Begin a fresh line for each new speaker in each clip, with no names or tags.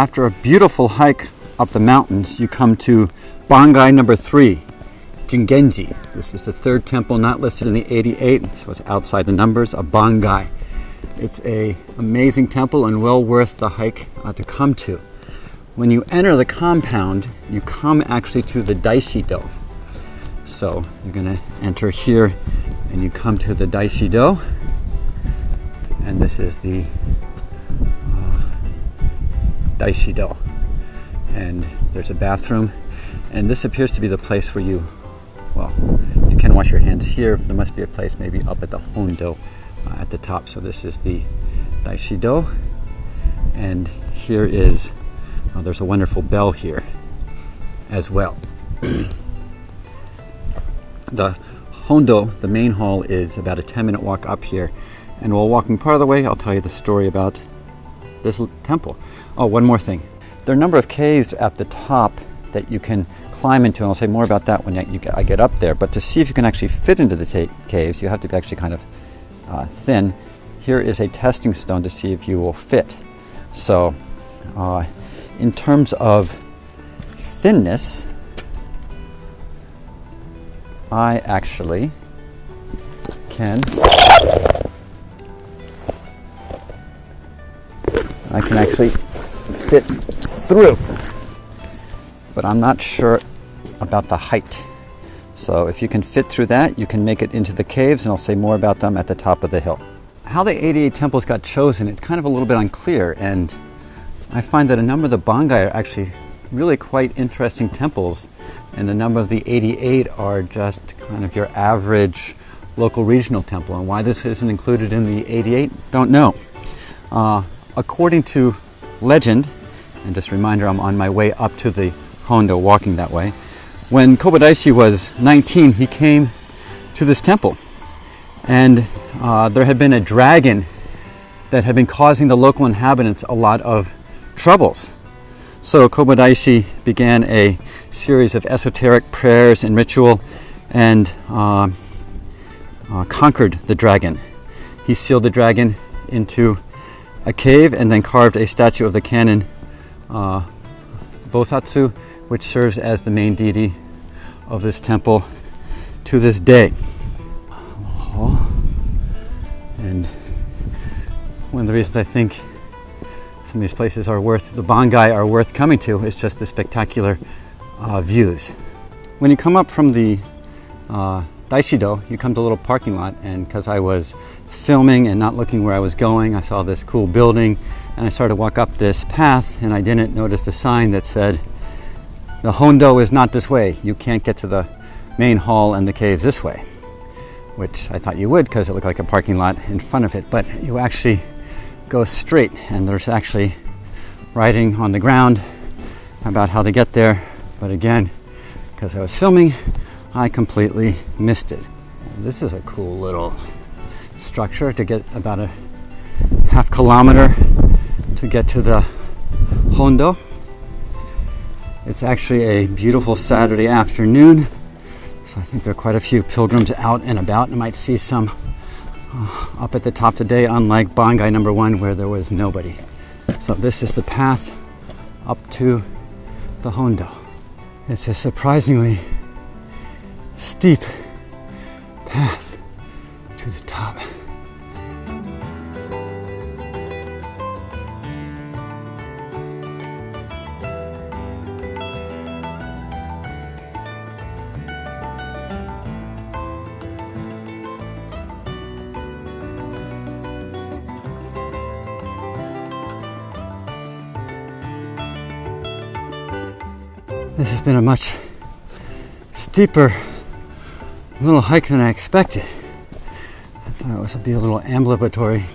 After a beautiful hike up the mountains, you come to Bangai number 3, Jigenji. This is the third temple not listed in the 88, so it's outside the numbers of Bangai. It's an amazing temple and well worth the hike to come to. When you enter the compound, you come actually to the Daishido. So you're going to enter here and you come to the Daishido. And this is the Daishido. And there's a bathroom. And this appears to be the place where you can wash your hands here. There must be a place maybe up at the Hondo at the top. So this is the Daishido. And here is, there's a wonderful bell here as well. The Hondo, the main hall, is about a 10-minute walk up here. And while walking part of the way, I'll tell you the story about this temple. Oh, one more thing. There are a number of caves at the top that you can climb into, and I'll say more about that when I get up there. But to see if you can actually fit into the caves, you have to be actually kind of thin. Here is a testing stone to see if you will fit. So in terms of thinness, I actually can actually fit through, but I'm not sure about the height. So if you can fit through that, you can make it into the caves, and I'll say more about them at the top of the hill. How the 88 temples got chosen, it's kind of a little bit unclear, and I find that a number of the Bangai are actually really quite interesting temples, and a number of the 88 are just kind of your average local regional temple. And why this isn't included in the 88, don't know. According to legend, and just a reminder, I'm on my way up to the Hondo, walking that way. When Kobodaishi was 19, he came to this temple, and there had been a dragon that had been causing the local inhabitants a lot of troubles. So Kobodaishi began a series of esoteric prayers and ritual and conquered the dragon. He sealed the dragon into a cave and then carved a statue of the Canon Bosatsu, which serves as the main deity of this temple to this day. And one of the reasons I think some of these places the Bangai are worth coming to is just the spectacular views. When you come up from the Daishido, you come to a little parking lot, and because I was filming and not looking where I was going, I saw this cool building, and I started to walk up this path, and I didn't notice the sign that said, "The Hondo is not this way. You can't get to the main hall and the caves this way," which I thought you would because it looked like a parking lot in front of it, but you actually go straight, and there's actually writing on the ground about how to get there, but again, because I was filming, I completely missed it. This is a cool little structure to get about a half kilometer to get to the Hondo. It's actually a beautiful Saturday afternoon, so I think there are quite a few pilgrims out and about. I might see some up at the top today, unlike Bangai number 1 where there was nobody. So this is the path up to the Hondo. It's a surprisingly steep path to the top. This has been a much steeper little hike than I expected. I thought it would be a little ambulatory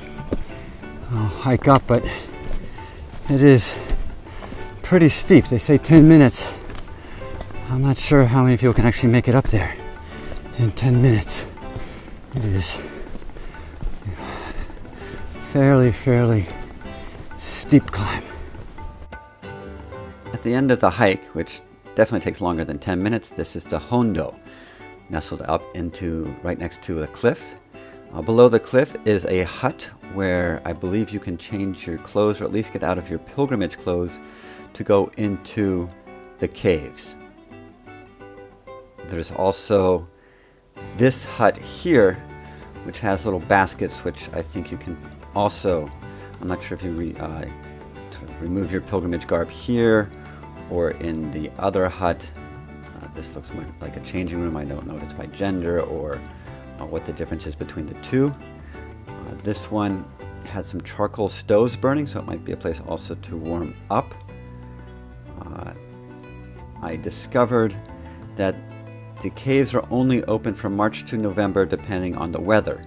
hike up, but it is pretty steep. They say 10 minutes. I'm not sure how many people can actually make it up there in 10 minutes. It is fairly steep climb. At the end of the hike, which definitely takes longer than 10 minutes, this is the Hondo, nestled up into right next to a cliff. Below the cliff is a hut where I believe you can change your clothes, or at least get out of your pilgrimage clothes, to go into the caves. There's also this hut here, which has little baskets, which I think you can also, I'm not sure if you remove your pilgrimage garb here or in the other hut. This looks more like a changing room. I don't know if it's by gender or what the difference is between the two. This one had some charcoal stoves burning, so it might be a place also to warm up. I discovered that the caves are only open from March to November depending on the weather.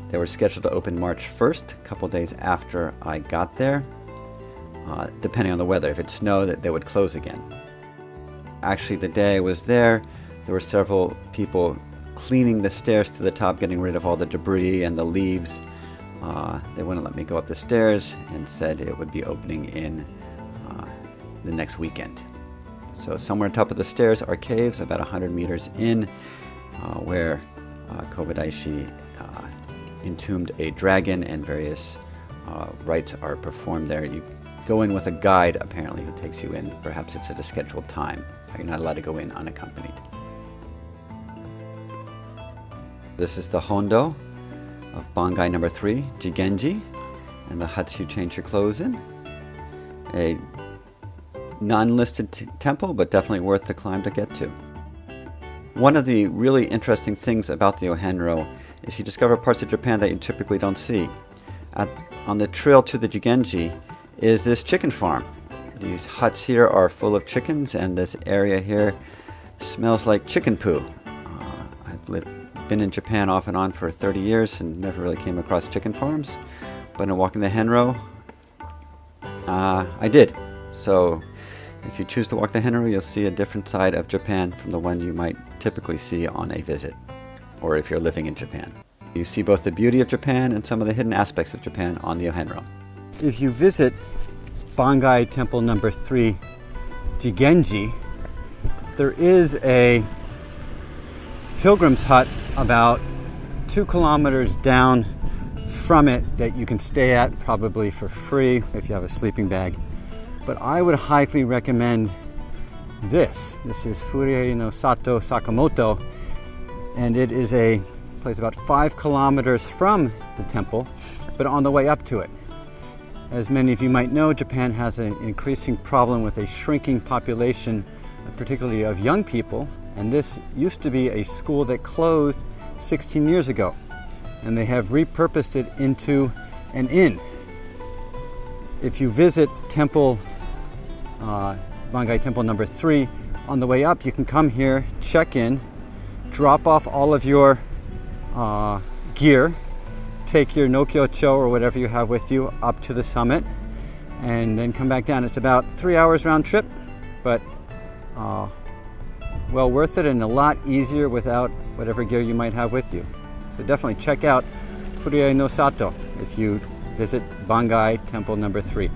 They were scheduled to open March 1st, a couple days after I got there, depending on the weather. If it snowed, they would close again. Actually, the day I was there were several people cleaning the stairs to the top, getting rid of all the debris and the leaves. They wouldn't let me go up the stairs and said it would be opening in the next weekend. So somewhere on top of the stairs are caves about 100 meters in where Kobadaishi entombed a dragon, and various rites are performed there. You go in with a guide, apparently, who takes you in. Perhaps it's at a scheduled time. You're not allowed to go in unaccompanied. This is the Hondo of Bangai number 3, Jigenji, and the huts you change your clothes in. A non-listed temple, but definitely worth the climb to get to. One of the really interesting things about the Ohenro is you discover parts of Japan that you typically don't see. On the trail to the Jigenji is this chicken farm. These huts here are full of chickens, and this area here smells like chicken poo. I've been in Japan off and on for 30 years and never really came across chicken farms, but in walking the Henro, I did. So if you choose to walk the Henro, you'll see a different side of Japan from the one you might typically see on a visit, or if you're living in Japan. You see both the beauty of Japan and some of the hidden aspects of Japan on the Ohenro. If you visit Bangai Temple number 3, Jigenji, there is a pilgrim's hut about 2 kilometers down from it that you can stay at, probably for free if you have a sleeping bag. But I would highly recommend this. This is Furie no Sato Sakamoto, and it is a place about 5 kilometers from the temple, but on the way up to it. As many of you might know, Japan has an increasing problem with a shrinking population, particularly of young people, and this used to be a school that closed 16 years ago, and they have repurposed it into an inn. If you visit Bangai Temple number 3, on the way up you can come here, check in, drop off all of your gear, take your Nokyocho or whatever you have with you up to the summit, and then come back down. It's about 3 hours round trip, but well worth it, and a lot easier without whatever gear you might have with you. So definitely check out Furie no Sato if you visit Bangai Temple number 3.